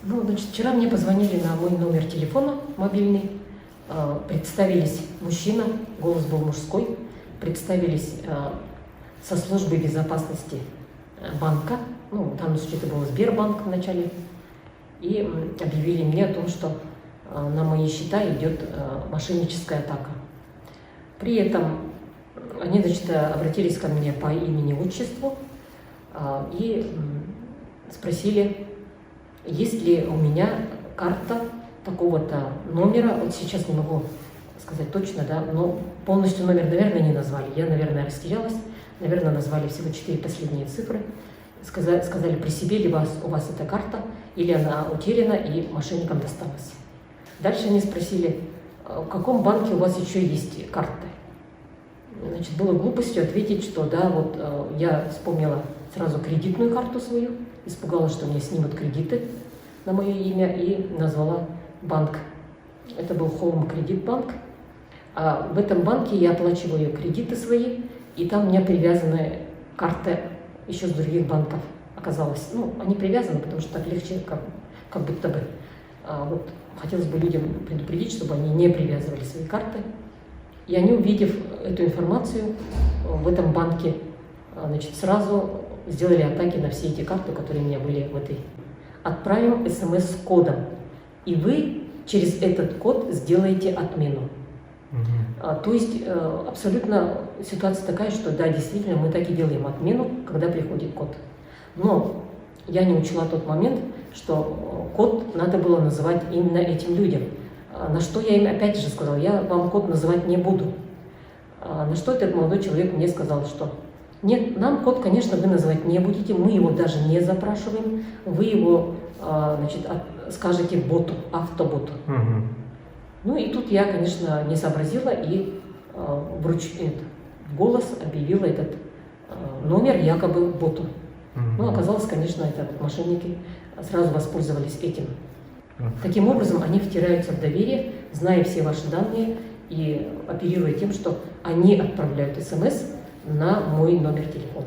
Ну, значит, вчера мне позвонили на мой номер телефона мобильный, представились мужчина, голос был мужской, представились со службы безопасности банка, ну, в данном случае это был Сбербанк вначале, и объявили мне о том, что на мои счета идет мошенническая атака. При этом они, значит, обратились ко мне по имени-отчеству и спросили, есть ли у меня карта такого-то номера. Вот сейчас не могу сказать точно, да, но полностью номер, наверное, не назвали. Я, наверное, растерялась. Наверное, назвали всего 4 последние цифры. Сказали, при себе ли у вас эта карта, или она утеряна и мошенникам досталась. Дальше они спросили, в каком банке у вас еще есть карты. Значит, было глупостью ответить, что да, вот я вспомнила сразу кредитную карту свою, испугалась, что мне снимут кредиты на мое имя, и назвала банк. Это был Home Credit Bank. А в этом банке я оплачиваю кредиты свои, и там у меня привязаны карты еще с других банков оказалось. Ну, они привязаны, потому что так легче, как будто бы. Вот хотелось бы людям предупредить, чтобы они не привязывали свои карты. И они, увидев эту информацию в этом банке, значит, сразу сделали атаки на все эти карты, которые у меня были в этой. Отправим смс с кодом, и вы через этот код сделаете отмену. То есть абсолютно ситуация такая, что да, действительно, мы так и делаем отмену, когда приходит код. Но я не учла тот момент, что код надо было называть именно этим людям. На что я им опять же сказала, я вам код называть не буду. На что этот молодой человек мне сказал, что нет, нам код, конечно, вы называть не будете, мы его даже не запрашиваем, вы его, значит, скажете боту, автоботу. Ну и тут я, конечно, не сообразила и в голос объявила этот номер якобы боту. Ну, оказалось, конечно, это мошенники сразу воспользовались этим. Таким образом, они втираются в доверие, зная все ваши данные и оперируя тем, что они отправляют СМС на мой номер телефона.